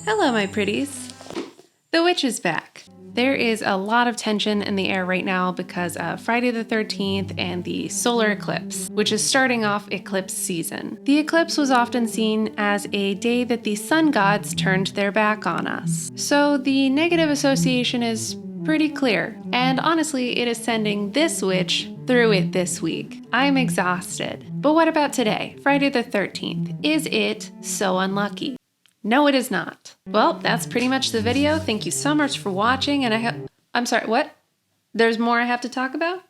Hello, my pretties. The witch is back. There is a lot of tension in the air right now because of Friday the 13th and the solar eclipse, which is starting off eclipse season. The eclipse was often seen as a day that the sun gods turned their back on us. So the negative association is pretty clear, and honestly, it is sending this witch through it this week. I'm exhausted. But what about today, Friday the 13th? Is it so unlucky? No, it is not. Well, that's pretty much the video. Thank you so much for watching, and I'm sorry, what? There's more I have to talk about?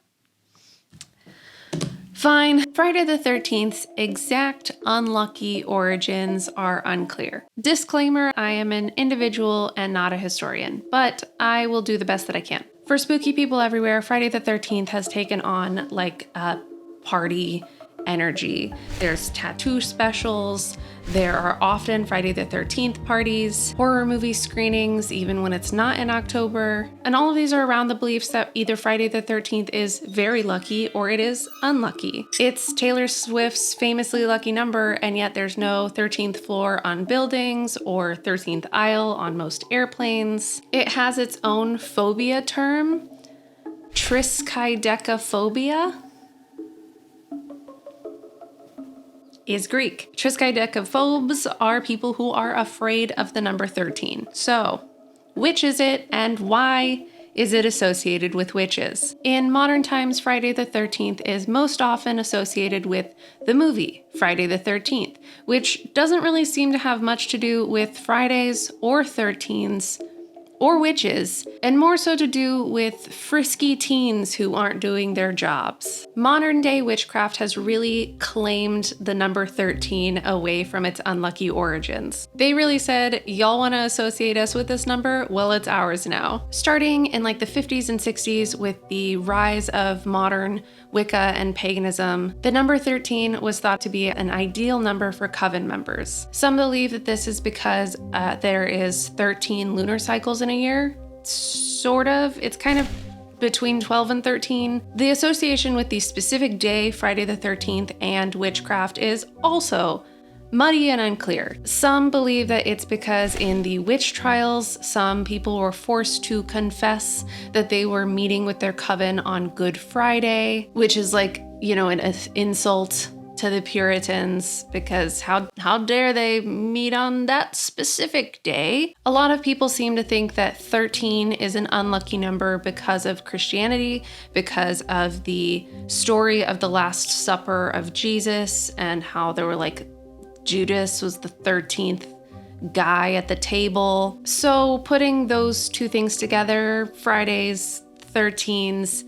Fine. Friday the 13th's exact unlucky origins are unclear. Disclaimer, I am an individual and not a historian, but I will do the best that I can. For spooky people everywhere, Friday the 13th has taken on like a party energy. There's tattoo specials. There are often Friday the 13th parties, horror movie screenings, even when it's not in October. And all of these are around the beliefs that either Friday the 13th is very lucky or it is unlucky. It's Taylor Swift's famously lucky number, and yet there's no 13th floor on buildings or 13th aisle on most airplanes. It has its own phobia term, triskaidekaphobia. Is Greek. Triskaidekaphobes are people who are afraid of the number 13. So, which is it and why is it associated with witches? In modern times, Friday the 13th is most often associated with the movie Friday the 13th, which doesn't really seem to have much to do with Fridays or 13s or witches, and more so to do with frisky teens who aren't doing their jobs. Modern day witchcraft has really claimed the number 13 away from its unlucky origins. They really said, y'all wanna associate us with this number? Well, it's ours now. Starting in like the 50s and 60s with the rise of modern Wicca and paganism, the number 13 was thought to be an ideal number for coven members. Some believe that this is because there is 13 lunar cycles in a year. Sort of. It's kind of between 12 and 13. The association with the specific day, Friday the 13th, and witchcraft is also muddy and unclear. Some believe that it's because in the witch trials, some people were forced to confess that they were meeting with their coven on Good Friday, which is like, you know, an insult to the Puritans, because how dare they meet on that specific day? A lot of people seem to think that 13 is an unlucky number because of Christianity, because of the story of the Last Supper of Jesus and how there were like Judas was the 13th guy at the table. So putting those two things together, Fridays, 13s,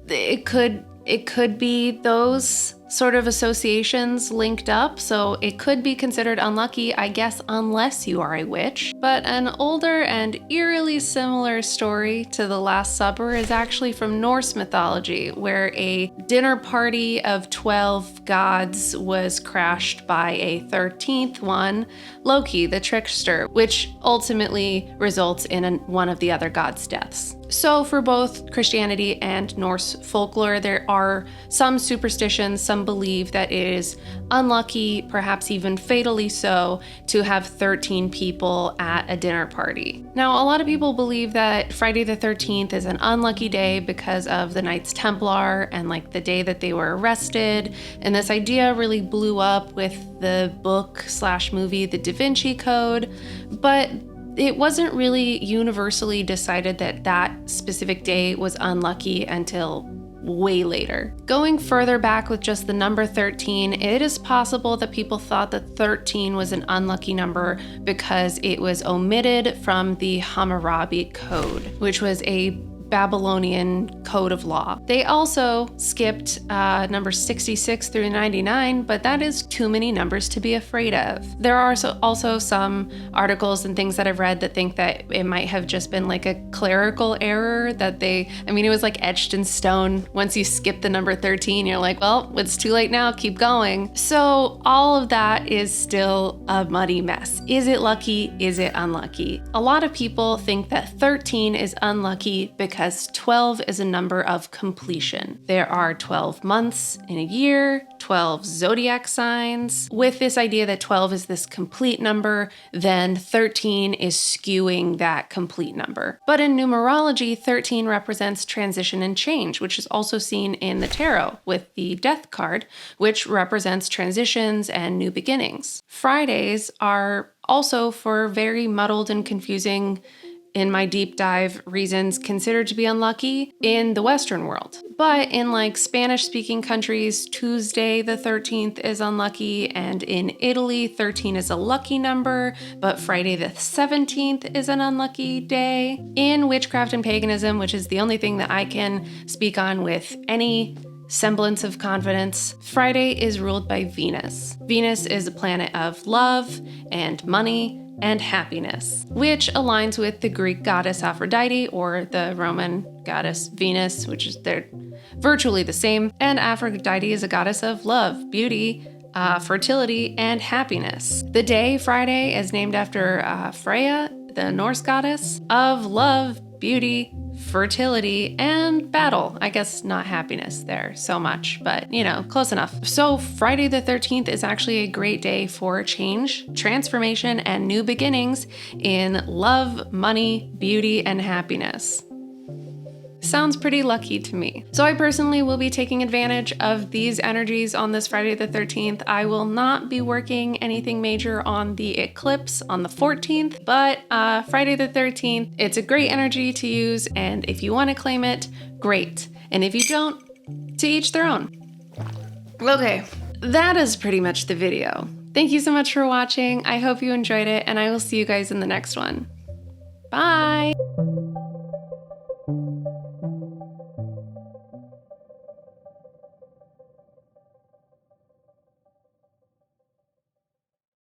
it could be those sort of associations linked up, so it could be considered unlucky, I guess, unless you are a witch. But an older and eerily similar story to the Last Supper is actually from Norse mythology, where a dinner party of 12 gods was crashed by a 13th one, Loki, the trickster, which ultimately results in one of the other gods' deaths. So for both Christianity and Norse folklore, there are some superstitions, some believe that it is unlucky, perhaps even fatally so, to have 13 people at a dinner party. Now, a lot of people believe that Friday the 13th is an unlucky day because of the Knights Templar and like the day that they were arrested. And this idea really blew up with the book/movie The Da Vinci Code, but it wasn't really universally decided that that specific day was unlucky until way later. Going further back with just the number 13, it is possible that people thought that 13 was an unlucky number because it was omitted from the Hammurabi Code, which was a Babylonian code of law. They also skipped numbers 66 through 99, but that is too many numbers to be afraid of. There are also some articles and things that I've read that think that it might have just been like a clerical error, that it was like etched in stone. Once you skip the number 13, you're like, well, it's too late now, keep going. So all of that is still a muddy mess. Is it lucky? Is it unlucky? A lot of people think that 13 is unlucky because because 12 is a number of completion. There are 12 months in a year, 12 zodiac signs. With this idea that 12 is this complete number, then 13 is skewing that complete number. But in numerology, 13 represents transition and change, which is also seen in the tarot with the Death card, which represents transitions and new beginnings. Fridays are also, for very muddled and confusing, in my deep dive reasons, considered to be unlucky in the Western world. But in like Spanish speaking countries, Tuesday the 13th is unlucky, and in Italy, 13 is a lucky number, but Friday the 17th is an unlucky day. In witchcraft and paganism, which is the only thing that I can speak on with any semblance of confidence, Friday is ruled by Venus. Venus is a planet of love and money and happiness, which aligns with the Greek goddess Aphrodite or the Roman goddess Venus, which is they're virtually the same. And Aphrodite is a goddess of love, beauty, fertility, and happiness. The day Friday is named after Freya, the Norse goddess of love, beauty, fertility, and battle. I guess not happiness there so much, but close enough. So Friday the 13th is actually a great day for change, transformation, and new beginnings in love, money, beauty, and happiness. Sounds pretty lucky to me. So I personally will be taking advantage of these energies on this Friday the 13th. I will not be working anything major on the eclipse on the 14th, but Friday the 13th, it's a great energy to use, and if you want to claim it, great. And if you don't, to each their own. Okay, that is pretty much the video. Thank you so much for watching. I hope you enjoyed it, and I will see you guys in the next one. Bye!